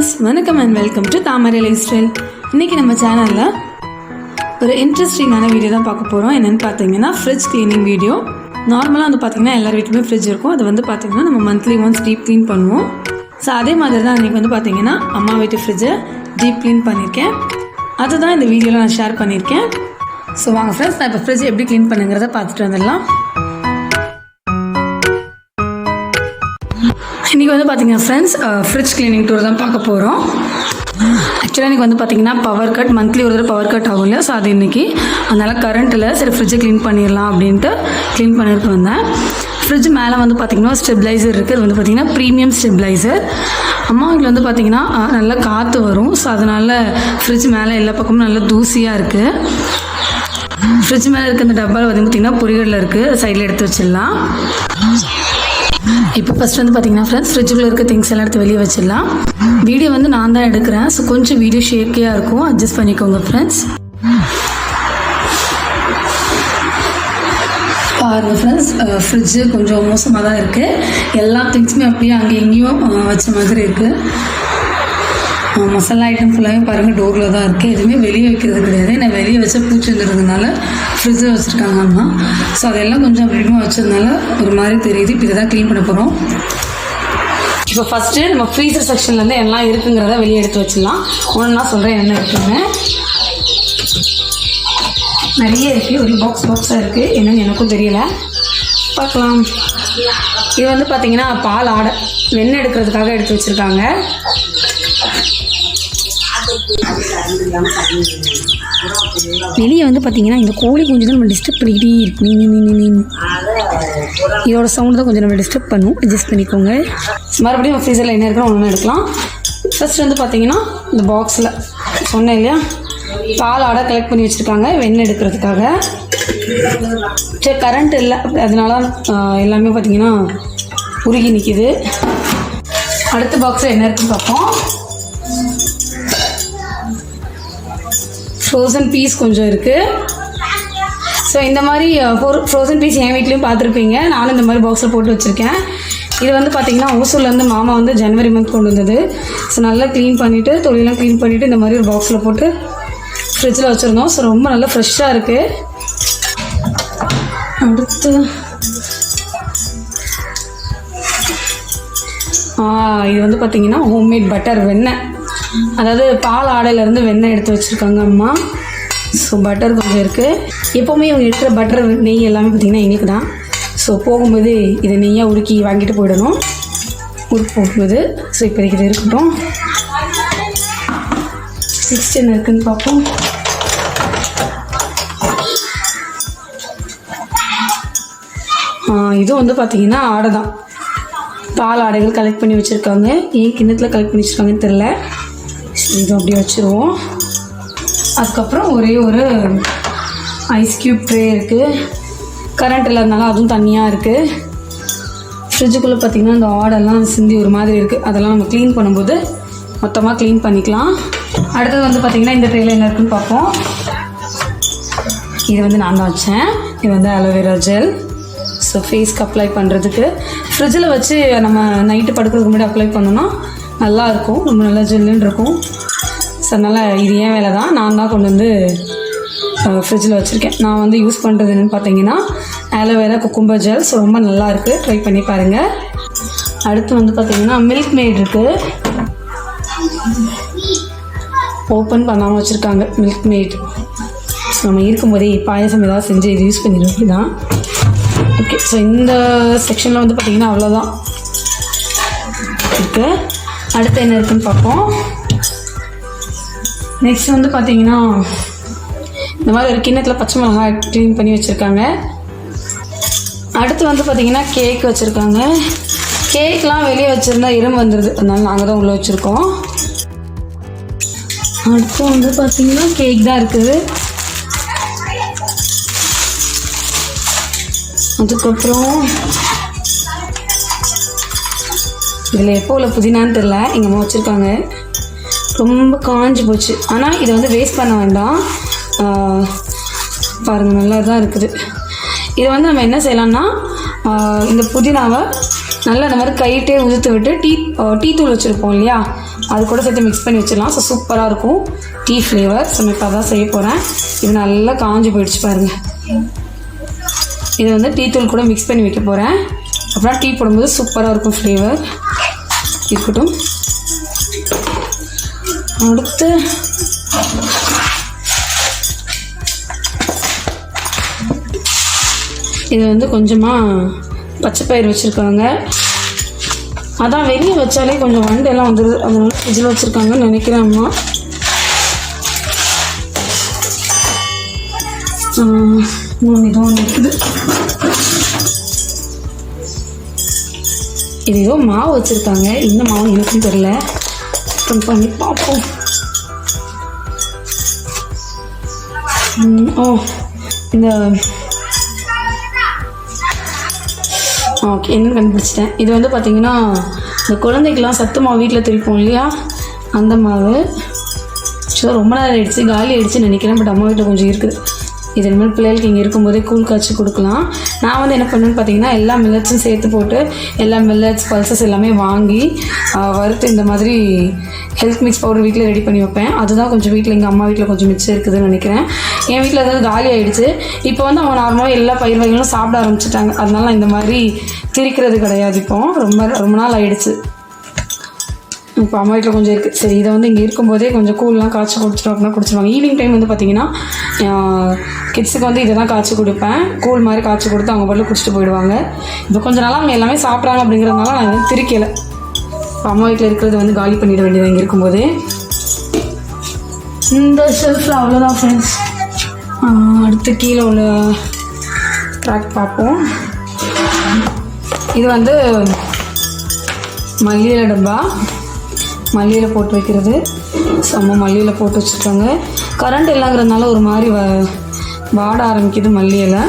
Friends, வணக்கம் and welcome to Thamarai life style. இன்றைக்கி நம்ம சேனலில் ஒரு இன்ட்ரெஸ்டிங்கான வீடியோ தான் பார்க்க போகிறோம். என்னென்னு பார்த்தீங்கன்னா ஃப்ரிட்ஜ் க்ளீனிங் வீடியோ. நார்மலாக வந்து பார்த்திங்கன்னா எல்லார் வீட்டுமே ஃப்ரிட்ஜ் இருக்கும். அது வந்து பார்த்திங்கன்னா நம்ம மந்த்லி ஒன்ஸ் டீப் க்ளீன் பண்ணுவோம். ஸோ அதே மாதிரி தான் இன்றைக்கி வந்து பார்த்திங்கன்னா அம்மா வீட்டு ஃப்ரிட்ஜை டீப் க்ளீன் பண்ணியிருக்கேன். அதுதான் இந்த வீடியோவில் நான் ஷேர் பண்ணியிருக்கேன். ஸோ வாங்க ஃப்ரெண்ட்ஸ், நான் இப்போ ஃப்ரிட்ஜ் எப்படி க்ளீன் பண்ணுங்கிறத பார்த்துட்டு வந்துடலாம். இன்றைக்கி வந்து பார்த்திங்கன்னா ஃப்ரெண்ட்ஸ் ஃப்ரிட்ஜ் க்ளீனிங் டூர் தான் பார்க்க போகிறோம். ஆக்சுவலாக இன்றைக்கி வந்து பார்த்திங்கன்னா பவர் கட், மந்த்லி ஒரு தடவை பவர் கட் ஆகும் இல்லையா. ஸோ அது இன்றைக்கி அதனால் கரண்ட்டில் சரி ஃப்ரிட்ஜை க்ளீன் பண்ணிடலாம் அப்படின்ட்டு க்ளீன் பண்ணிட்டு வந்தேன். ஃப்ரிட்ஜ் மேலே வந்து பார்த்திங்கன்னா ஸ்டெபிளைசர் இருக்குது. அது வந்து பார்த்திங்கன்னா ப்ரீமியம் ஸ்டெபிளைசர். அம்மா வீட்டில் வந்து பார்த்திங்கன்னா நல்லா காற்று வரும். ஸோ அதனால் ஃப்ரிட்ஜ் மேலே எல்லா பக்கமும் நல்லா தூசியாக இருக்குது. ஃப்ரிட்ஜ் மேலே இருக்க அந்த டப்பாவில் வந்து பார்த்திங்கன்னா பொரிகளில் இருக்குது, சைடில் எடுத்து வச்சிடலாம். இப்போ ஃபஸ்ட் வந்து பார்த்திங்கன்னா ஃப்ரெண்ட்ஸ் ஃப்ரிட்ஜுக்குள்ளே இருக்க திங்ஸ் எல்லாம் எடுத்து வெளியே வச்சிடலாம். வீடியோ வந்து நான் தான் எடுக்கிறேன். ஸோ கொஞ்சம் வீடியோ ஷேக்கியாக இருக்கும், அட்ஜஸ்ட் பண்ணிக்கோங்க ஃப்ரெண்ட்ஸ். பாருங்கள் ஃப்ரெண்ட்ஸ், ஃப்ரிட்ஜு கொஞ்சம் மோசமாக தான் இருக்குது. எல்லா திங்ஸுமே அப்படியே அங்கே எங்கேயும் வச்ச மாதிரி இருக்குது. மசாலா ஐட்டம் ஃபுல்லாகவே பாருங்கள் டோரில் தான் இருக்குது. எதுவுமே வெளியே வைக்கிறது கிடையாது. நான் வெளியே வச்ச பூச்சி இருந்ததுனால ஃப்ரிட்ஜில் வச்சுருக்காங்க அம்மா. ஸோ அதெல்லாம் கொஞ்சம் அப்படிமா வச்சதுனால ஒரு மாதிரி தெரியுது. இப்போ இதை தான் க்ளீன் பண்ண போகிறோம். இப்போ ஃபஸ்ட்டு நம்ம ஃப்ரீசர் செக்ஷன்லேருந்து எல்லாம் இருக்குங்கிறத வெளியே எடுத்து வச்சிடலாம். ஒன்று நான் சொல்கிறேன் என்ன இருக்குன்னு. நிறைய இருக்குது, ஒரு பாக்ஸாக இருக்குது. என்னென்னு எனக்கும் தெரியலை, பார்க்கலாம். இது வந்து பார்த்திங்கன்னா பால் ஆடை வெண்ணெய் எடுக்கிறதுக்காக எடுத்து வச்சுருக்காங்க. வெளியே வந்து பார்த்தீங்கன்னா இந்த கோழி கொஞ்சம் தான் நம்ம டிஸ்டர்ப் பண்ணிக்கிட்டே இருக்கு. இதோட சவுண்டு தான் கொஞ்சம் நம்ம டிஸ்டர்ப் பண்ணும், அட்ஜஸ்ட் பண்ணிக்கோங்க. மறுபடியும் ஃப்ரீசரில் என்ன இருக்குன்னு ஒன்று எடுக்கலாம். ஃபர்ஸ்ட் வந்து பார்த்தீங்கன்னா இந்த பாக்ஸில் சொன்னேன் இல்லையா, பால் ஆடை கலெக்ட் பண்ணி வச்சுருக்காங்க வெண்ணெய் எடுக்கிறதுக்காக. சரி, கரண்ட் இல்லை, அதனால எல்லாமே பார்த்தீங்கன்னா உருகி நிற்கிது. அடுத்த பாக்ஸில் என்ன இருக்குன்னு பார்ப்போம். ஃப்ரோசன் பீஸ் கொஞ்சம் இருக்குது. ஸோ இந்த மாதிரி ஃப்ரோசன் பீஸ் என் வீட்லேயும் பார்த்துருப்பீங்க. நானும் இந்த மாதிரி பாக்ஸில் போட்டு வச்சுருக்கேன். இது வந்து பார்த்திங்கன்னா ஓசூர்லேருந்து மாமா வந்து ஜனவரி மந்த் கொண்டு வந்தது. ஸோ நல்லா க்ளீன் பண்ணிவிட்டு தொழிலாம் க்ளீன் பண்ணிவிட்டு இந்த மாதிரி ஒரு பாக்ஸில் போட்டு ஃப்ரிட்ஜில் வச்சுருந்தோம். ஸோ ரொம்ப நல்லா ஃப்ரெஷ்ஷாக இருக்குது. அடுத்து இது வந்து பார்த்திங்கன்னா ஹோம்மேட் பட்டர் வெண்ணெய், அதாவது பால் ஆடையிலேருந்து வெண்ணெய் எடுத்து வச்சுருக்காங்க அம்மா. ஸோ பட்டர் கொஞ்சம் இருக்குது. எப்போவுமே இவங்க எடுக்கிற பட்டர் நெய் எல்லாமே பார்த்திங்கன்னா எங்களுக்கு தான். ஸோ போகும்போது இதை நெய்யாக உருக்கி வாங்கிட்டு போயிடணும் ஊருக்கு போகும்போது. ஸோ இப்போதைக்கு இது இருக்கட்டும். 16 இருக்குதுன்னு பார்ப்போம். இது வந்து பார்த்திங்கன்னா ஆடை தான், பால் ஆடைகள் கலெக்ட் பண்ணி வச்சுருக்காங்க. ஏன் கிண்ணத்தில் கலெக்ட் பண்ணி வச்சுருக்காங்கன்னு தெரில. இது அப்படியே வச்சுருவோம். அதுக்கப்புறம் ஒரே ஒரு ஐஸ் க்யூப் ட்ரே இருக்குது. கரண்ட் இல்லாதனால அதுவும் தனியாக இருக்குது. ஃப்ரிட்ஜுக்குள்ளே பார்த்திங்கன்னா இந்த ஆடெல்லாம் சிந்தி ஒரு மாதிரி இருக்குது. அதெல்லாம் நம்ம க்ளீன் பண்ணும்போது மொத்தமாக க்ளீன் பண்ணிக்கலாம். அடுத்தது வந்து பார்த்திங்கன்னா இந்த ட்ரேயில் என்ன இருக்குன்னு பார்ப்போம். இது வந்து நான் தான் வச்சேன். இது வந்து அலோவேரா ஜெல். ஸோ ஃபேஸ்க்கு அப்ளை பண்ணுறதுக்கு ஃப்ரிட்ஜில் வச்சு நம்ம நைட்டு படுக்கிறதுக்கு முன்னாடி அப்ளை பண்ணோன்னா நல்லாயிருக்கும், ரொம்ப நல்லா ஜெல்லுன்னு இருக்கும். ஸோ அதனால் இது ஏன் வேலை தான், நான் தான் கொண்டு வந்து ஃப்ரிட்ஜில் வச்சுருக்கேன். நான் வந்து யூஸ் பண்ணுறது என்னென்னு பார்த்தீங்கன்னா ஆலோவேரா குக்கும்பர் ஜெல். ஸோ ரொம்ப நல்லா இருக்குது, ட்ரை பண்ணி பாருங்கள். அடுத்து வந்து பார்த்திங்கன்னா மில்க் மேட் இருக்குது, ஓப்பன் பண்ணாமல் வச்சுருக்காங்க மில்க் மேட். ஸோ நம்ம இருக்கும்போதே பாயசம் ஏதாவது செஞ்சு இது யூஸ் பண்ணிடுறது தான். ஓகே, ஸோ இந்த செக்ஷனில் வந்து பார்த்திங்கன்னா அவ்வளோதான் இருக்குது. அடுத்து என்ன இருக்குதுன்னு பார்ப்போம். நெக்ஸ்ட் வந்து பார்த்திங்கன்னா இந்த மாதிரி ஒரு கிண்ணத்தில் பச்சை மிளகாய் க்ளீன் பண்ணி வச்சுருக்காங்க. அடுத்து வந்து பார்த்திங்கன்னா கேக் வச்சுருக்காங்க. கேக்லாம் வெளியே வச்சுருந்தா இரும்பு வந்துடுது, அதனால நாங்கள் தான் உள்ளே வச்சுருக்கோம். அடுத்து வந்து பார்த்திங்கன்னா கேக் தான் இருக்குது. அதுக்கப்புறம் இதில் எப்போ உள்ள புதினான்னு தெரில, எங்கள் அம்மா வச்சுருக்காங்க. ரொம்ப காஞ்சி போச்சு, ஆனால் இதை வந்து வேஸ்ட் பண்ண வேண்டாம். பாருங்கள் நல்லா தான் இருக்குது. இதை வந்து நம்ம என்ன செய்யலாம்னா இந்த புதினாவை நல்லா இந்த மாதிரி கைட்டே உதுத்து விட்டு டீ தூள் வச்சுருப்போம் இல்லையா, அது கூட சேர்த்து மிக்ஸ் பண்ணி வச்சிடலாம். ஸோ சூப்பராக இருக்கும் டீ ஃப்ளேவர். ஸோ இப்போ அதான் செய்ய போகிறேன். இது நல்லா காஞ்சி போயிடுச்சு பாருங்கள். இதை வந்து டீ தூள் கூட மிக்ஸ் பண்ணி வைக்க போகிறேன். அப்புறம் டீ போடும்போது சூப்பராக இருக்கும் ஃப்ளேவர். இருக்கட்டும். அடுத்து இது வந்து கொஞ்சமாக பச்சைப்பயிறு வச்சுருக்காங்க. அதான் வெளியே வச்சாலே கொஞ்சம் வண்டெல்லாம் வந்துடுது, அதனால ஃப்ரிட்ஜில் வச்சுருக்காங்கன்னு நினைக்கிறேன் அம்மா. இது ஒன்று இருக்குது. இது ஏதோ மாவு வச்சுருக்காங்க, என்ன மாவு எனக்கும் தெரியல. பண்ணி பார்ப்போம். இந்த ஓகே, என்னன்னு கண்டுபிடிச்சிட்டேன். இது வந்து பார்த்திங்கன்னா இந்த குழந்தைக்கெலாம் சத்து மாவு வீட்டில் திரிப்போம் இல்லையா, அந்த மாவு. ஸோ ரொம்ப நேரம் ஆகிடுச்சு, காலி ஆகிடுச்சுன்னு நினைக்கிறேன். பட் அம்மா வீட்டில் கொஞ்சம் இருக்குது. இது இனிமேல் பிள்ளைகளுக்கு இங்கே இருக்கும்போதே கூழ் காய்ச்சி கொடுக்கலாம். நான் வந்து என்ன பண்ணுவேன்னு பார்த்தீங்கன்னா எல்லா மில்லட்ஸும் சேர்த்து போட்டு எல்லா மில்லட்ஸ் பல்சஸ் எல்லாமே வாங்கி வறுத்து இந்த மாதிரி ஹெல்த் மிக்ஸ் பவுடர் வீட்டில் ரெடி பண்ணி வைப்பேன். அதுதான் கொஞ்சம் வீட்டில் எங்கள் அம்மா வீட்டில் கொஞ்சம் மிச்சம் இருக்குதுன்னு நினைக்கிறேன். என் வீட்டில் அதாவது காலி ஆகிடுச்சு. இப்போ வந்து அவங்க நார்மலாக எல்லா பயிர் வகைகளும் சாப்பிட ஆரம்பிச்சிட்டாங்க. அதனால நான் இந்த மாதிரி திரிக்கிறது கிடையாது. இப்போ ரொம்ப நாள் ஆகிடுச்சு. இப்போ அம்மா வீட்டில் கொஞ்சம் இருக்குது. சரி, இதை வந்து இங்கே இருக்கும்போதே கொஞ்சம் கூழ்லாம் காய்ச்சி குடிச்சிட்டோம் அப்படின்னா குடிச்சிருவாங்க. ஈவினிங் டைம் வந்து பார்த்திங்கன்னா கிட்ஸுக்கு வந்து இதை தான் காய்ச்சி கொடுப்பேன். கூழ் மாதிரி காய்ச்சி கொடுத்து அவங்க பாட்டில் குடிச்சிட்டு போயிடுவாங்க. இப்போ கொஞ்சம் நாளாக அவங்க எல்லாமே சாப்பிட்றாங்க அப்படிங்கிறதுனால நான் வந்து திரிக்கலை. இப்போ அம்மா வீட்டில் இருக்கிறது வந்து காலி பண்ணிட வேண்டியது இங்கே இருக்கும்போதே. இந்த ஷெல்ஃபில் அவ்வளோதான் ஃப்ரெண்ட்ஸ். அடுத்து கீழே உள்ள ட்ராக் பார்ப்போம். இது வந்து மல்லியில டப்பா, மல்லியில் போட்டு வைக்கிறது. செம்ம மல்லியில் போட்டு வச்சுருக்காங்க. கரண்ட் இல்லைங்கிறதுனால ஒரு மாதிரி வாட ஆரம்பிக்குது மல்லியில்.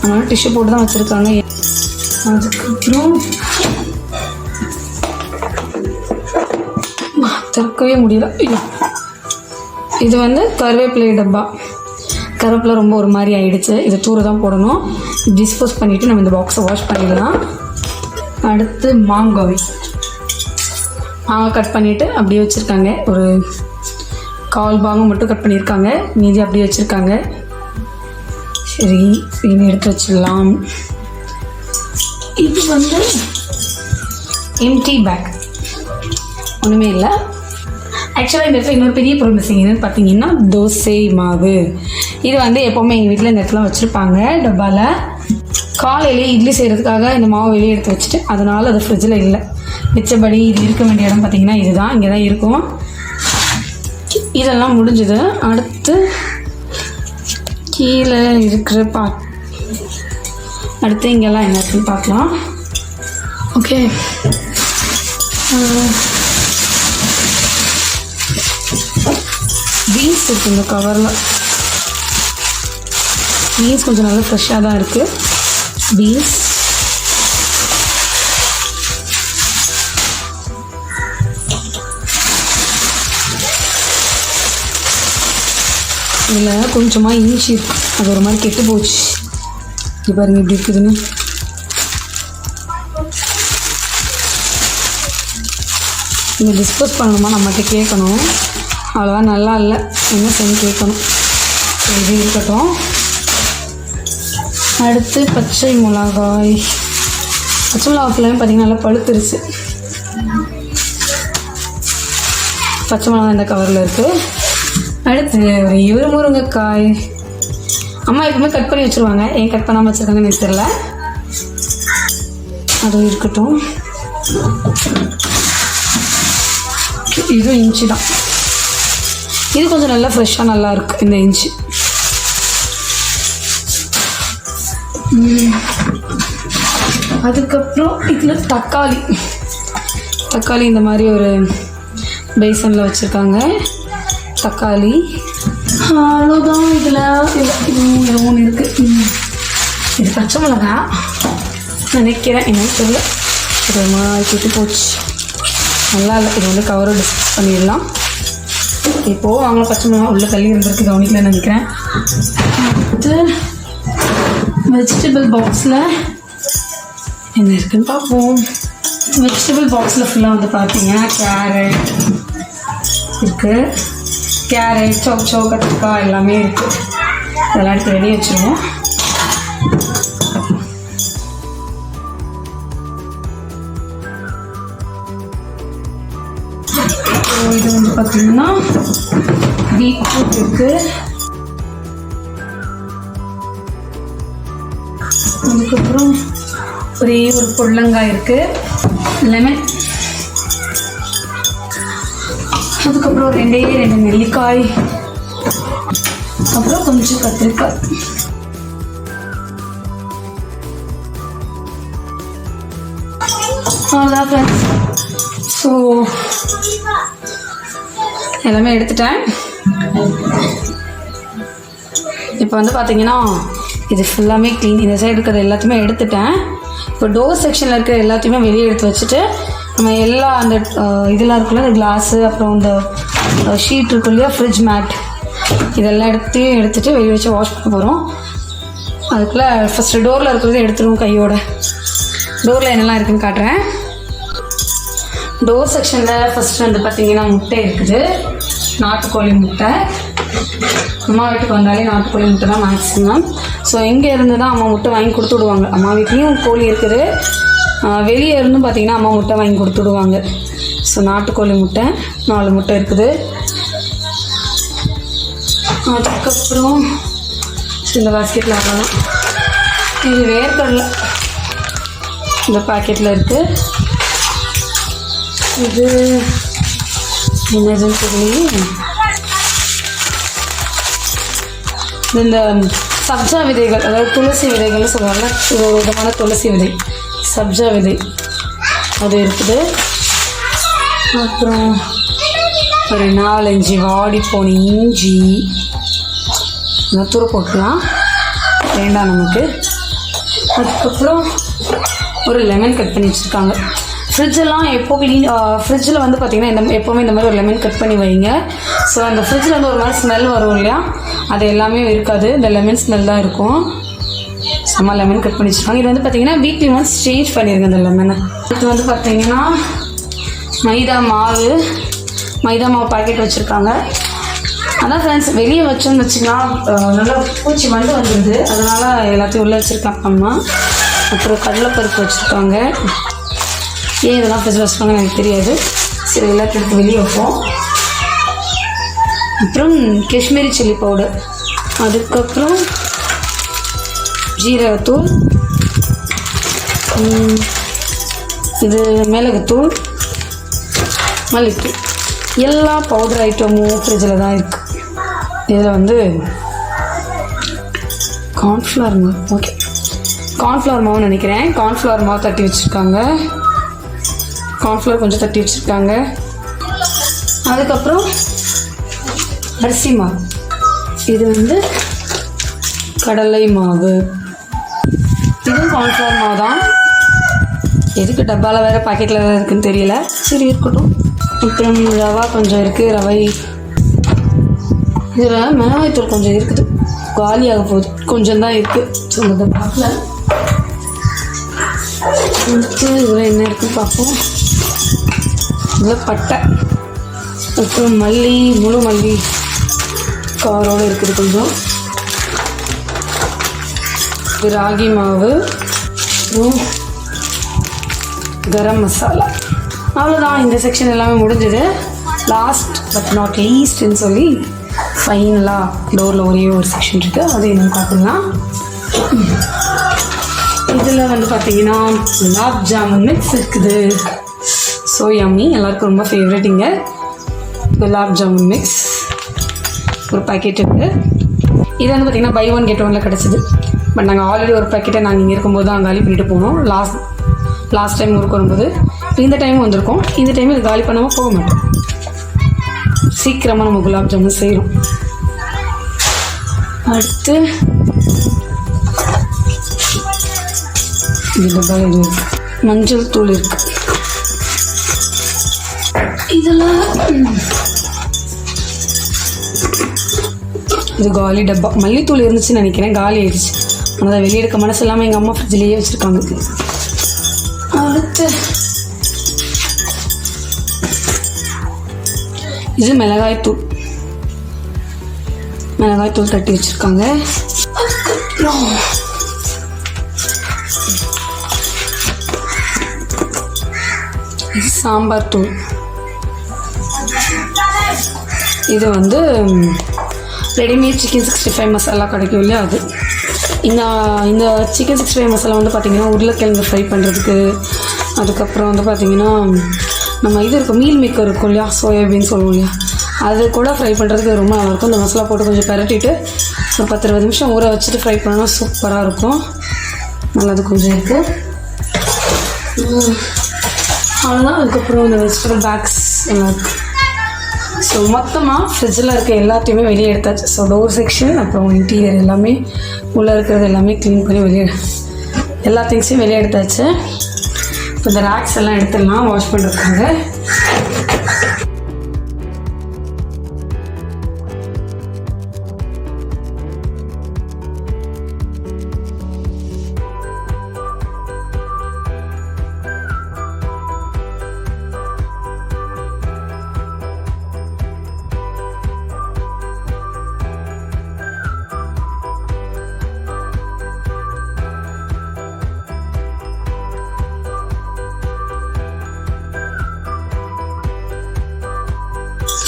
அதனால் டிஷ்யூ போட்டு தான் வச்சுருக்காங்க. அதுக்கப்புறம் திறக்கவே முடியல. இது வந்து கருவேப்பிலை டப்பா. கருவேப்பிலை ரொம்ப ஒரு மாதிரி ஆகிடுச்சு. இதை தூர தான் போடணும். டிஸ்போஸ் பண்ணிவிட்டு நம்ம இந்த பாக்ஸை வாஷ் பண்ணிடலாம். அடுத்து மாங்காய் கட் பண்ணிவிட்டு அப்படியே வச்சுருக்காங்க. ஒரு 1/4 பாகம் மட்டும் கட் பண்ணியிருக்காங்க, மீதி அப்படியே வச்சுருக்காங்க. சரி, இது எடுத்து வச்சிடலாம். இது வந்து எம்டி பேக், ஒன்றுமே இல்லை. ஆக்சுவலாக இந்த இடத்துல இன்னொரு பெரிய பொருள் மிஸ்ஸிங் என்னன்னு பார்த்தீங்கன்னா தோசை மாவு. இது வந்து எப்போவுமே எங்கள் வீட்டில் இந்த இடத்துல வச்சுருப்பாங்க டப்பாவில். காலையிலே இட்லி செய்கிறதுக்காக இந்த மாவு வெளியே எடுத்து வச்சுட்டு அதனால் அது ஃப்ரிட்ஜில் இல்லை. மிச்சபடி இது இருக்க வேண்டிய இடம் பார்த்திங்கன்னா இதுதான், இங்கே தான் இருக்கும். இதெல்லாம் முடிஞ்சுது. அடுத்து கீழே இருக்கிற அடுத்து இங்கெல்லாம் என்ன இருக்குன்னு பார்க்கலாம். ஓகே, பீன்ஸ் இருக்குது இந்த கவரில். பீன்ஸ் கொஞ்சம் நல்லா ஃப்ரெஷ்ஷாக தான் இருக்குது. பீன்ஸ் இதில் கொஞ்சமாக இஞ்சி இருக்குது. அது ஒரு மாதிரி கெட்டு போச்சு. இது பாருங்கள் எப்படி இருக்குதுன்னு. இதை டிஸ்போஸ் பண்ணணுமா நம்மகிட்ட கேட்கணும். அவ்வளோவா நல்லா இல்லை, என்ன செய்யணும் கேட்கணும். இது இருக்கட்டும். அடுத்து பச்சை மிளகாய். பச்சை மிளகாய் ஃபுல்லாமே பார்த்திங்கன்னா நல்லா பழுத்துருச்சு. பச்சை மிளகாய் இந்த கவரில் இருக்குது. அடுத்து ஒரு முருங்கைக்காய். அம்மா எப்பவுமே கட் பண்ணி வச்சுருவாங்க, ஏன் கட் பண்ணாமல் வச்சுருக்காங்கன்னு எனக்கு தெரியல. அது இருக்கட்டும். இது இஞ்சி தான். இது கொஞ்சம் நல்லா ஃப்ரெஷ்ஷாக நல்லா இருக்குது இந்த இஞ்சி. அதுக்கப்புறம் இதில் தக்காளி இந்த மாதிரி ஒரு பேசனில் வச்சுருக்காங்க. தக்காளி அவ்வளோதான். இதில் இது ஒன்று இருக்குது. இது பச்சை மிளகா நினைக்கிறேன், என்னன்னு தெரியல. இது ஒரு மாதிரி கெட்டு போச்சு, நல்லா இல்லை. இது வந்து கவரை டிஸ்போஸ் பண்ணிடலாம். இப்போது அவங்கள பச்சை மிளகா உள்ள தள்ளி இருந்திருக்கு, கவனிக்கலன்னு நினைக்கிறேன். அடுத்து வெஜிடபிள் பாக்ஸில் என்ன இருக்குன்னு பார்ப்போம். வெஜிடபிள் பாக்ஸில் ஃபுல்லாக வந்து பார்த்தீங்கன்னா கேரட், இருக்குது. கேரட், சௌச்சோ, கத்திரிக்காய் எல்லாமே இருக்குது. இதெல்லாம் எடுத்து ரெடி வச்சுருவோம். இது வந்து பார்த்திங்கன்னா பீட்ரூட் இருக்குது. அதுக்கப்புறம் ஒரே ஒரு புடலங்காய் இருக்குது, லெமன். அதுக்கப்புறம் 2 நெல்லிக்காய், அப்புறம் கொஞ்சம் கத்திரிக்காய். அவ்வளோதான் ஃப்ரெண்ட்ஸ். ஸோ எல்லாமே எடுத்துட்டேன். இப்போ வந்து பார்த்தீங்கன்னா இது ஃபுல்லாமே க்ளீன். இந்த சைடு இருக்கிறது எல்லாத்தையுமே எடுத்துட்டேன். இப்போ டோர் செக்ஷனில் இருக்கிற எல்லாத்தையுமே வெளியே எடுத்து வச்சுட்டு நம்ம எல்லா அந்த இதெல்லாம் இருக்குல்ல, அந்த கிளாஸு, அப்புறம் இந்த ஷீட் இருக்கு இல்லையா, ஃப்ரிட்ஜ் மேட், இதெல்லாம் எடுத்துகிட்டு வெளியே வச்சு வாஷ் பண்ண போகிறோம். அதுக்குள்ளே ஃபஸ்ட்டு டோரில் இருக்கிறத எடுத்துருவோம் கையோட. டோரில் என்னெல்லாம் இருக்குதுன்னு காட்டுறேன். டோர் செக்ஷனில் ஃபஸ்ட்டு வந்து பார்த்திங்கன்னா முட்டை இருக்குது, நாட்டுக்கோழி முட்டை. அம்மா வீட்டுக்கு வந்தாலே நாட்டுக்கோழி முட்டை தான் மேக்ஸிமம். ஸோ இங்கே இருந்து தான் அம்மா முட்டை வாங்கி கொடுத்து விடுவாங்க. அம்மா வீட்லேயும் கோழி இருக்குது, வெளியே இருந்தும் பார்த்திங்கன்னா அம்மா முட்டை வாங்கி கொடுத்து விடுவாங்க. ஸோ நாட்டுக்கோழி முட்டை 4 முட்டை இருக்குது. அதுக்கப்புறம் இந்த பாஸ்கெட்டில் அவ்வளோதான். இது வேர்க்கடலை இந்த பாக்கெட்டில் இருக்குது. இது என்னதுன்னு சொல்லி இந்த சப்ஜா விதைகள், அதாவது துளசி விதைகள்னு சொல்லுவாங்க. இது ஒரு விதமான துளசி விதை, சப்ஜா விதை, அது இருக்குது. அப்புறம் ஒரு 4-5 வாடி போன இஞ்சி, தூர போட்டுக்கலாம், வேண்டாம் நமக்கு. அதுக்கப்புறம் ஒரு லெமன் கட் பண்ணி வச்சுருக்காங்க. ஃப்ரிட்ஜெல்லாம் எப்போ க்ளீன், ஃப்ரிட்ஜில் வந்து பார்த்திங்கன்னா எப்போவுமே இந்த மாதிரி ஒரு லெமன் கட் பண்ணி வைங்க. ஸோ அந்த ஃப்ரிட்ஜில் வந்து ஒரு மாதிரி ஸ்மெல் வரும் இல்லையா, அது எல்லாமே இருக்காது, இந்த லெமன் ஸ்மெல் தான் இருக்கும். செம்ம லெமன் கட் பண்ணி வச்சுருக்காங்க. இது வந்து பார்த்திங்கன்னா வீக்லி ஒன்ஸ் சேஞ்ச் பண்ணிடுங்க இந்த லெமனை. இது வந்து பார்த்திங்கன்னா மைதா மாவு பாக்கெட் வச்சுருக்காங்க. அதான் ஃப்ரெண்ட்ஸ், வெளியே வச்சோன்னு வச்சுக்கலாம் நல்லா பூச்சி வந்துடுது, அதனால் எல்லாத்தையும் உள்ளே வச்சுருக்காங்க அம்மா. அப்புறம் கடலைப்பருப்பு வச்சுருக்காங்க. ஏன் இதெல்லாம் ஃப்ரிட்ஜில் வச்சுருக்காங்கன்னு எனக்கு தெரியாது. சரி, எல்லாத்தையும் எடுத்து வெளியே வைப்போம். அப்புறம் காஷ்மீரி சில்லி பவுடர், அதுக்கப்புறம் ஜீரகத்தூள், இது மிளகுத்தூள், மல்லித்தூள், எல்லா பவுடர் ஐட்டமும் ஃப்ரிட்ஜில் தான் இருக்குது. இதில் வந்து கார்ன்ஃப்ளவர் மாவு, ஓகே கார்ன்ஃப்ளவர் மாவுன்னு நினைக்கிறேன். கார்ன்ஃப்ளவர் மாவு தட்டி வச்சுருக்காங்க, கார்ன்ஃப்ளவர் கொஞ்சம் தட்டி வச்சுருக்காங்க. அதுக்கப்புறம் அரிசி மாவு, இது வந்து கடலை மாவு, இதுவும் கார்ன்ஃப்ளவர் மாவு தான். எதுக்கு டப்பாவில் வேறு பாக்கெட்டில் வேறு இருக்குதுன்னு தெரியல, சரி இருக்கட்டும். அப்புறம் ரவா கொஞ்சம் இருக்குது, ரவை. இதில் மிளகாய்த்தூள் கொஞ்சம் இருக்குது, காலியாக போகுது, கொஞ்சம் தான் இருக்குது. ஸோ இந்த பாக்கில் இதில் என்ன இருக்குன்னு பார்ப்போம். இதில் பட்டை, அப்புறம் மல்லி, முழு மல்லி காரோடு இருக்குது கொஞ்சம். ராகி மாவு, கரம் மசாலா. அவ்வளோதான், இந்த செக்ஷன் எல்லாமே முடிஞ்சது. லாஸ்ட் பட் நாட் லீஸ்ட்னு சொல்லி ஃபைனலாக டோரில் ஒரே ஒரு செக்ஷன் இருக்குது, அதை என்ன பார்த்துக்கலாம். இதில் வந்து பார்த்திங்கன்னா குலாப் ஜாமுன் மிக்ஸ் இருக்குது. ஸோ யம்மி, எல்லாருக்கும் ரொம்ப ஃபேவரட்டிங்க குலாப் ஜாமுன் மிக்ஸ். ஒரு பேக்கெட் இருக்குது. இது வந்து பார்த்திங்கன்னா பை 1 get 1 கிடச்சிது. பட் நாங்கள் ஆல்ரெடி ஒரு பேக்கெட்டை நாங்கள் இங்கே இருக்கும்போது தான் காலி பண்ணிட்டு போனோம். லாஸ்ட் டைம் ஊருக்கு வரும்போது. இந்த டைம் வந்திருக்கோம். இந்த டைம் இது காலி பண்ணாமல் போக மாட்டோம். சீக்கிரமாக நம்ம குலாப் ஜாமுன் செய்கிறோம். அடுத்து இது மஞ்சள் தூள் இருக்குது. இதெல்லாம் இது காலி டப்பா. மல்லித்தூள் இருந்துச்சுன்னு நினைக்கிறேன், காலி ஆயிடுச்சு. ஆனால் வெளியே எடுக்க மனசு இல்லாமல் எங்கள் அம்மா ஃப்ரிட்ஜிலேயே வச்சுருக்காங்க. அடுத்து இது மிளகாய்த்தூள் தட்டி வச்சுருக்காங்க. அதுக்கப்புறம் இது சாம்பார் தூள். இது வந்து ரெடிமேட் சிக்கன் 65 மசாலா கிடைக்கும் இல்லையா, அது. இந்த சிக்கன் 65 மசாலா வந்து பார்த்திங்கன்னா உருளைக்கிழங்கு ஃப்ரை பண்ணுறதுக்கு, அதுக்கப்புறம் வந்து பார்த்திங்கன்னா நம்ம இது இருக்கும் மீல் மேக்கர் இருக்கும் இல்லையா, சோயாபீன் சொல்லுவோம் இல்லையா, அது கூட ஃப்ரை பண்ணுறதுக்கு ரொம்ப நல்லாயிருக்கும். இந்த மசாலா போட்டு கொஞ்சம் பரட்டிட்டு ஒரு 10-20 நிமிஷம் ஊற வச்சுட்டு ஃப்ரை பண்ணோன்னா சூப்பராக இருக்கும். நல்லது கொஞ்சம் இருக்குது. அவ்வளோதான். அதுக்கப்புறம் இந்த வெஜிடபிள் பேக்ஸ் எல்லாம் இருக்குது. ஸோ மொத்தமாக ஃப்ரிட்ஜில் இருக்க எல்லாத்தையுமே வெளியே எடுத்தாச்சு. ஸோ டோர் செக்ஷன் அப்புறம் இன்டீரியர் எல்லாமே உள்ளே இருக்கிறது எல்லாமே க்ளீன் பண்ணி எல்லா திங்ஸையும் வெளியே எடுத்தாச்சு. இப்போ இந்த ரேக்ஸ் எல்லாம் எடுத்துடலாம் வாஷ் பண்ணுறதுக்காக.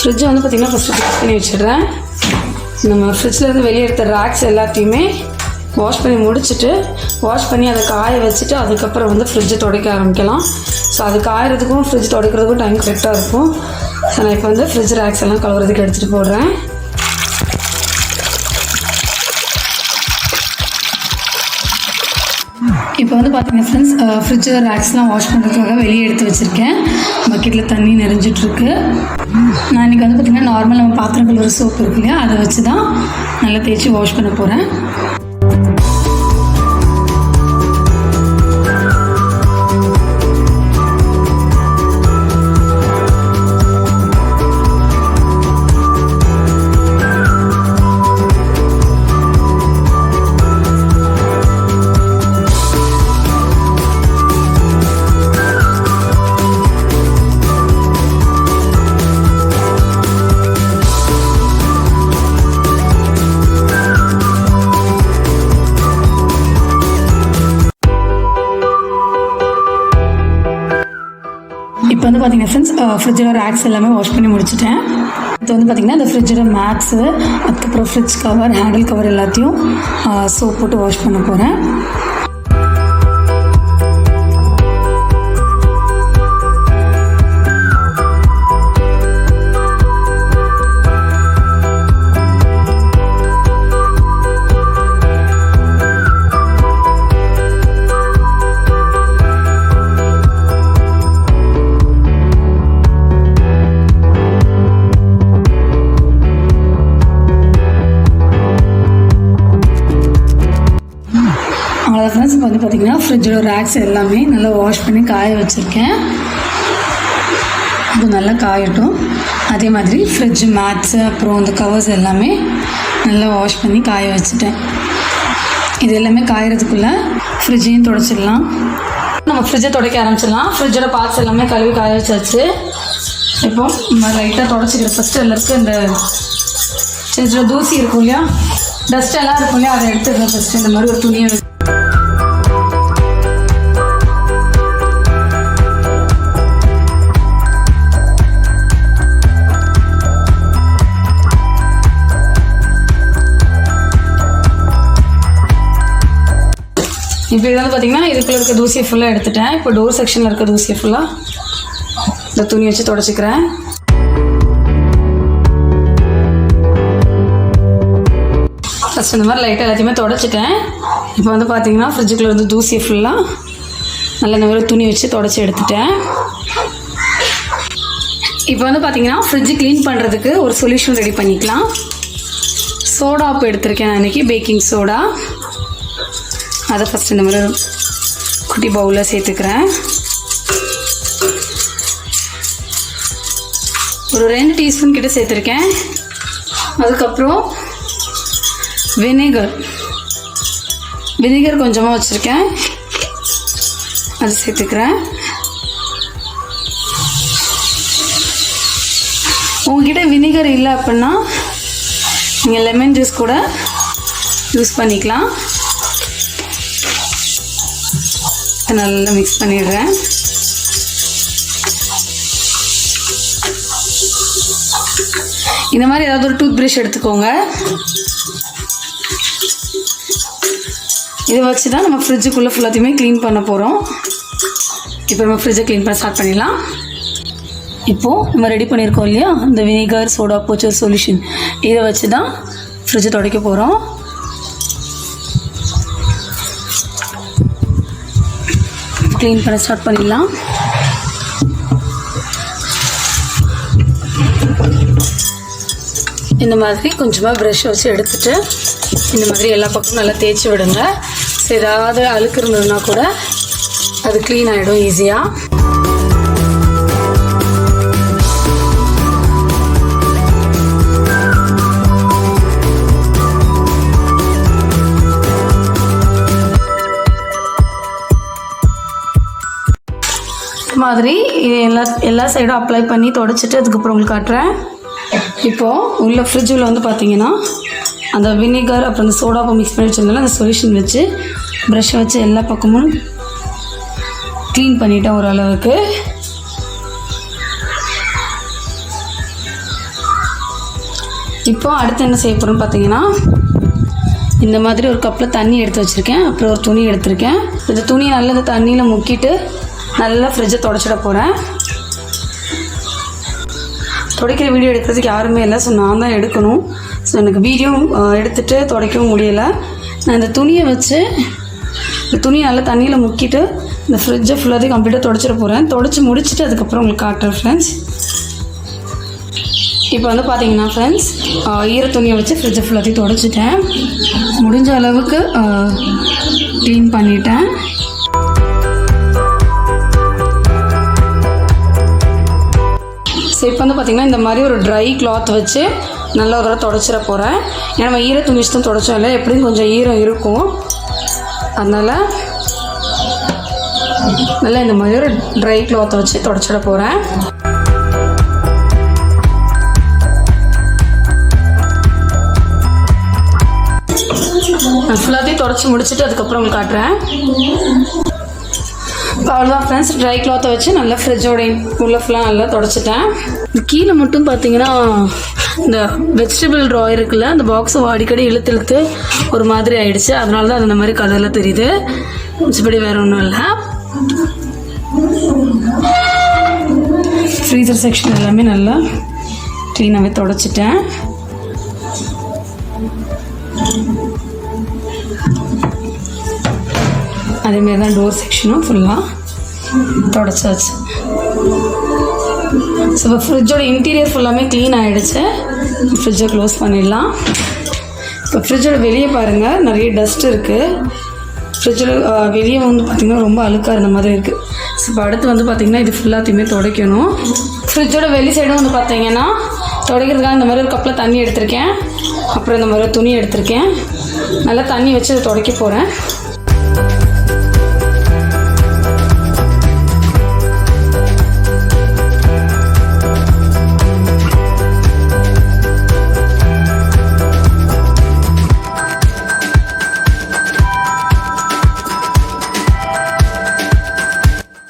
ஃப்ரிட்ஜை வந்து பார்த்திங்கன்னா ஃபஸ்ட்டு ஃபிக்ஸ் பண்ணி வச்சிடுறேன். நம்ம ஃப்ரிட்ஜில் இருந்து வெளியே எடுத்த ரேக்ஸ் எல்லாத்தையுமே வாஷ் பண்ணி முடிச்சுட்டு வாஷ் பண்ணி அதை காய வச்சுட்டு அதுக்கப்புறம் வந்து ஃப்ரிட்ஜை துடைக்க ஆரம்பிக்கலாம். ஸோ அது காயறதுக்கும் ஃப்ரிட்ஜ் துடைக்கிறதுக்கும் டைம் கரெக்டாக இருக்கும். ஸோ நான் இப்போ வந்து ஃப்ரிட்ஜ் ரேக்ஸ் எல்லாம் கழுவுறதுக்கு எடுத்துகிட்டு போடுறேன். இப்போ வந்து பார்த்தீங்கன்னா ஃப்ரெண்ட்ஸ், ஃப்ரிட்ஜில் ரேக்ஸ்லாம் வாஷ் பண்ணுறதுக்காக வெளியே எடுத்து வச்சுருக்கேன். பக்கெட்டில் தண்ணி நிறைஞ்சிட்ருக்கு. நான் இன்றைக்கி வந்து பார்த்திங்கன்னா நார்மல் நம்ம பாத்திரம் கழுவுற சோப்பு இருக்கு இல்லையா, அதை வச்சு தான் நல்லா தேய்ச்சி வாஷ் பண்ண போகிறேன். இப்போ வந்து பார்த்திங்கன்னா ஃப்ரெண்ட்ஸ், ஃப்ரிட்ஜோட ரேக்ஸ் எல்லாமே வாஷ் பண்ணி முடிச்சுட்டேன். இது வந்து பார்த்திங்கன்னா இந்த ஃப்ரிட்ஜோட மேட்ஸு, அதுக்கப்புறம் ஃப்ரிட்ஜ் கவர், ஹேண்டில் கவர் எல்லாத்தையும் சோப் போட்டு வாஷ் பண்ண போகிறேன். அவ்வளோ ஃப்ரெண்ட்ஸ், இப்போ வந்து பார்த்திங்கன்னா ஃப்ரிட்ஜோட ரேக்ஸ் எல்லாமே நல்லா வாஷ் பண்ணி காய வச்சுருக்கேன். அது நல்லா காயட்டும். அதே மாதிரி ஃப்ரிட்ஜ் மேட்ஸு அப்புறம் அந்த கவர்ஸ் எல்லாமே நல்லா வாஷ் பண்ணி காய வச்சுட்டேன். இது எல்லாமே காயறதுக்குள்ளே ஃப்ரிட்ஜையும் துடைச்சிடலாம். நம்ம ஃப்ரிட்ஜை துடைக்க ஆரம்பிச்சிடலாம். ஃப்ரிட்ஜோட பார்ட்ஸ் எல்லாமே கழுவி காய வச்சாச்சு. இப்போ நம்ம லைட்டாக துடைச்சிக்கிற ஃபஸ்ட்டு எல்லாருக்கும் இந்த சின்ன சின்ன தூசி இருக்கும் இல்லையா, டஸ்ட் எல்லாம் இருக்கும் இல்லையா, அதை எடுத்துக்கிறேன். ஃபஸ்ட்டு இந்த மாதிரி ஒரு துணியை வச்சு இப்போ இதெல்லாம் பார்த்திங்கன்னா இதுக்குள்ளே இருக்க தூசியை ஃபுல்லாக எடுத்துட்டேன். இப்போ டோர் செக்ஷனில் இருக்க தூசியை ஃபுல்லாக இந்த துணி வச்சு துடைச்சிக்கிறேன். ஃபஸ்ட் இந்த மாதிரி லைட்டாக எல்லாத்தையுமே துடைச்சிட்டேன். இப்போ வந்து பார்த்திங்கன்னா ஃப்ரிட்ஜுக்குள்ளே இருந்து தூசியை ஃபுல்லாக நல்லா இந்த மாதிரி துணி வச்சு துடைச்சி எடுத்துட்டேன். இப்போ வந்து பார்த்திங்கன்னா ஃப்ரிட்ஜு க்ளீன் பண்ணுறதுக்கு ஒரு சொல்யூஷன் ரெடி பண்ணிக்கலாம். சோடா உப்பு எடுத்திருக்கேன் நான் இன்றைக்கி, பேக்கிங் சோடா. அதை ஃபஸ்ட் இந்த மாதிரி குட்டி பவுலில் சேர்த்துக்கிறேன். ஒரு 2 டீஸ்பூன் கிட்ட சேர்த்துருக்கேன். அதுக்கப்புறம் வினிகர் கொஞ்சமாக வச்சுருக்கேன், அது சேர்த்துக்கிறேன். உங்ககிட்ட வினிகர் இல்லை அப்படின்னா நீங்கள் லெமன் ஜூஸ் கூட யூஸ் பண்ணிக்கலாம். நல்லா மிக்ஸ் பண்ணிடுறேன். இந்த மாதிரி ஏதாவது ஒரு டூத் ப்ரஷ் எடுத்துக்கோங்க. இதை வச்சு தான் நம்ம ஃப்ரிட்ஜுக்குள்ளே ஃபுல்லாத்தையுமே க்ளீன் பண்ண போகிறோம். இப்போ நம்ம ஃப்ரிட்ஜை க்ளீன் பண்ண ஸ்டார்ட் பண்ணிடலாம். இப்போது நம்ம ரெடி பண்ணியிருக்கோம் இல்லையா, இந்த வினிகர் சோடா போச்சர் சொல்யூஷன், இதை வச்சு தான் ஃப்ரிட்ஜை துடைக்க போகிறோம். க்ளீன் பண்ண ஸ்டார்ட் பண்ணிடலாம். இந்த மாதிரி கொஞ்சமாக ப்ரஷ் வச்சு எடுத்துகிட்டு இந்த மாதிரி எல்லா பக்கமும் நல்லா தேய்ச்சி விடுங்க. ஸோ ஏதாவது அழுக்கு இருந்ததுன்னா கூட அது க்ளீன் ஆகிடும் ஈஸியாக. மாதிரி இது எல்லா சைடும் அப்ளை பண்ணி தொடச்சிட்டு அதுக்கப்புறம் உங்களுக்கு காட்டுறேன். இப்போது உள்ள ஃப்ரிட்ஜில் வந்து பார்த்தீங்கன்னா அந்த வினிகர் அப்புறம் அந்த சோடாவை மிக்ஸ் பண்ணி வச்சிருந்தாலும் அந்த சொல்யூஷன் வச்சு ப்ரஷ்ஷை வச்சு எல்லா பக்கமும் க்ளீன் பண்ணிட்டேன் ஓரளவுக்கு. இப்போ அடுத்து என்ன செய்ய போகிறோம்னு பார்த்தீங்கன்னா, இந்த மாதிரி ஒரு கப்பில் தண்ணி எடுத்து வச்சுருக்கேன். அப்புறம் ஒரு துணி எடுத்திருக்கேன். இந்த துணியை நல்லா இந்த தண்ணியில் முக்கிட்டு நல்லா ஃப்ரிட்ஜை தொடச்சிட போகிறேன். துடைக்கிற வீடியோ எடுக்கிறதுக்கு யாருமே இல்லை, ஸோ நான் தான் எடுக்கணும். ஸோ எனக்கு வீடியோ எடுத்துகிட்டு துடைக்கவும் முடியலை. நான் இந்த துணியை வச்சு இந்த துணியை நல்லா தண்ணியில் முக்கிட்டு இந்த ஃப்ரிட்ஜை ஃபுல்லாத்தையும் கம்ப்ளீட்டாக தொடச்சிட போகிறேன். தொடச்சி முடிச்சுட்டு அதுக்கப்புறம் உங்களுக்கு காட்டுறேன் ஃப்ரெண்ட்ஸ். இப்போ வந்து பார்த்தீங்கன்னா ஃப்ரெண்ட்ஸ், ஈர துணியை வச்சு ஃப்ரிட்ஜை ஃபுல்லாத்தையும் தொடச்சிட்டேன். முடிஞ்ச அளவுக்கு க்ளீன் பண்ணிட்டேன். ஸோ இப்போ வந்து பார்த்திங்கன்னா இந்த மாதிரி ஒரு ட்ரை கிளாத் வச்சு நல்லா ஒரு தடவை தொடச்சிட போகிறேன். ஏன்னா நம்ம ஈர துணி தான் தொடச்சோம் இல்லை, எப்படியும் கொஞ்சம் ஈரம் இருக்கும். அதனால் நல்லா இந்த மாதிரி ஒரு ட்ரை கிளாத்தை வச்சு தொடச்சிட போகிறேன். நான் ஃபுல்லாத்தையும் தொடச்சி முடிச்சுட்டு அதுக்கப்புறம் உங்களுக்கு காட்டுறேன். அவ்வளோதான் ஃப்ரெண்ட்ஸ், ட்ரை கிளாத்தை வச்சு நல்லா ஃப்ரிட்ஜோட உள்ள ஃபுல்லாக நல்லா தொடச்சிட்டேன். கீழே மட்டும் பார்த்தீங்கன்னா இந்த வெஜிடபிள் ட்ரா இருக்குல்ல, அந்த பாக்ஸை அடிக்கடி இழுத்து ஒரு மாதிரி ஆயிடுச்சு. அதனால தான் அந்த மாதிரி கலரில் தெரியுது. மிச்சபடி வேறு ஒன்றும் இல்லை. ஃப்ரீசர் செக்ஷன் எல்லாமே நல்லா க்ளீனாகவே தொடச்சிட்டேன். அதேமாரி தான் டோர் செக்ஷனும் ஃபுல்லாக தொடச்சாச்சு. ஸோ இப்போ ஃப்ரிட்ஜோட இன்டீரியர் ஃபுல்லாமே க்ளீன் ஆகிடுச்சு. ஃப்ரிட்ஜை க்ளோஸ் பண்ணிடலாம். இப்போ ஃப்ரிட்ஜோட வெளியே பாருங்கள், நிறைய டஸ்ட் இருக்குது. ஃப்ரிட்ஜோட வெளியே வந்து பார்த்திங்கன்னா ரொம்ப அழுக்காக இருந்த மாதிரி இருக்குது. ஸோ இப்போ அடுத்து வந்து பார்த்திங்கன்னா இது ஃபுல்லாத்தையுமே துடைக்கணும். ஃப்ரிட்ஜோட வெளி சைடும் வந்து பார்த்திங்கன்னா துடைக்கிறதுக்காக இந்த மாதிரி ஒரு கப்பில் தண்ணி எடுத்திருக்கேன். அப்புறம் இந்த மாதிரி துணி எடுத்திருக்கேன். நல்லா தண்ணி வச்சு அதை துடைக்க போகிறேன்.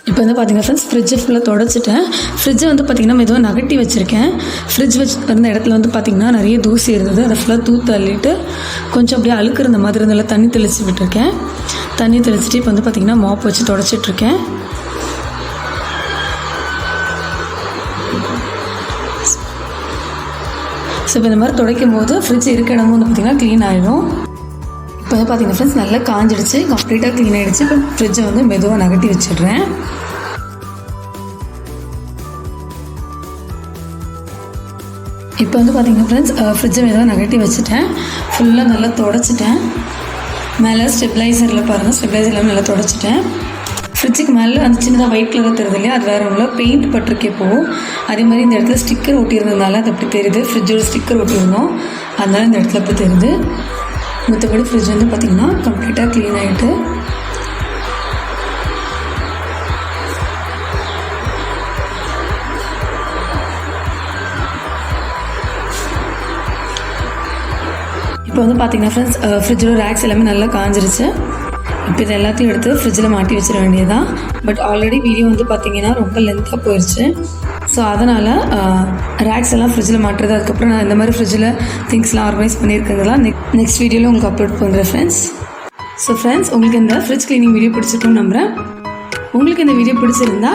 இப்போ வந்து பார்த்திங்கன்னா ஃப்ரெண்ட்ஸ், ஃப்ரிட்ஜை ஃபுல்லாக தொடச்சிட்டேன். ஃப்ரிட்ஜை வந்து பார்த்திங்கன்னா மெதுவாக நகட்டி வச்சுருக்கேன். ஃப்ரிட்ஜ் வச்சு இருந்த இடத்துல வந்து பார்த்திங்கன்னா நிறைய தூசி இருந்தது. அதை ஃபுல்லாக தூத்து அள்ளிட்டு கொஞ்சம் அப்படியே அழுக்கு இருந்த மாதிரி இருந்தாலும் தண்ணி தெளித்து விட்டுருக்கேன். தண்ணி தெளிச்சுட்டு இப்போ வந்து பார்த்திங்கன்னா மாப் வச்சு தொடச்சிட்ருக்கேன். ஸோ இப்போ இந்த மாதிரி துடைக்கும் போது ஃப்ரிட்ஜ் இருக்க இடமும் வந்து பார்த்திங்கன்னா க்ளீன் ஆகிடும். இப்போ வந்து பார்த்திங்கன்னா ஃப்ரெண்ட்ஸ் நல்லா காஞ்சிடுச்சு, கம்ப்ளீட்டாக க்ளீன் ஆகிடுச்சு. இப்போ ஃப்ரிட்ஜை வந்து மெதுவாக நகட்டி வச்சிடுறேன். இப்போ வந்து பார்த்திங்கன்னா ஃப்ரெண்ட்ஸ், ஃப்ரிட்ஜை மெதுவாக நகட்டி வச்சுட்டேன். ஃபுல்லாக நல்லா தொடச்சிட்டேன். மேலே ஸ்டெபிளைசரில் பாருங்கள், ஸ்டெபிளைசரில் நல்லா தொடச்சிட்டேன். ஃப்ரிட்ஜுக்கு மேலே அந்த சின்னதாக ஒயிட் கலர் தெரியுது இல்லையா, அது வேறு ஒன்றும் பெயிண்ட் பட்டிருக்கே போகும். அதே மாதிரி இந்த இடத்துல ஸ்டிக்கர் ஒட்டியிருந்ததுனால அது அப்படி தெரியுது. ஃப்ரிட்ஜோட ஸ்டிக்கர் ஒட்டியிருந்தோம், அதனால இந்த இடத்துல அப்படி தெரியுது. மற்றபடி ஃப்ரிட்ஜ் வந்து பார்த்திங்கன்னா கம்ப்ளீட்டாக க்ளீன் ஆகிட்டு இப்போ வந்து பார்த்தீங்கன்னா ஃப்ரெண்ட்ஸ் ஃப்ரிட்ஜோட ரேக்ஸ் எல்லாமே நல்லா காஞ்சிருச்சு. இப்போ இது எல்லாத்தையும் எடுத்து ஃப்ரிட்ஜில் மாட்டி வச்சிட வேண்டியதுதான். பட் ஆல்ரெடி வீடியோ வந்து பார்த்தீங்கன்னா ரொம்ப லென்த்தாக போயிடுச்சு. ஸோ அதனால் ரேக்ஸ் எல்லாம் ஃப்ரிட்ஜில் மாட்டுறது, அதுக்கப்புறம் நான் இந்த மாதிரி ஃப்ரிட்ஜில் திங்ஸ்லாம் ஆர்கனைஸ் பண்ணியிருக்கிறதெல்லாம் நெக்ஸ்ட் வீடியோவில் உங்களுக்கு அப்லோட் பண்ணுறேன் ஃப்ரெண்ட்ஸ். ஸோ ஃப்ரெண்ட்ஸ், உங்களுக்கு இந்த ஃப்ரிட்ஜ் க்ளீனிங் வீடியோ பிடிச்சிருக்குன்னு நம்புகிறேன். உங்களுக்கு இந்த வீடியோ பிடிச்சிருந்தா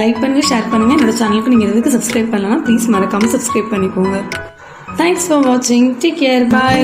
லைக் பண்ணுங்கள், ஷேர் பண்ணுங்கள். என்னோட சேனலுக்கு நீங்கள் எதுக்கு சப்ஸ்கிரைப் பண்ணலாம் ப்ளீஸ் மறக்காமல் சப்ஸ்கிரைப் பண்ணிக்கோங்க. தேங்க்ஸ் ஃபார் வாட்சிங். Take care. பாய்.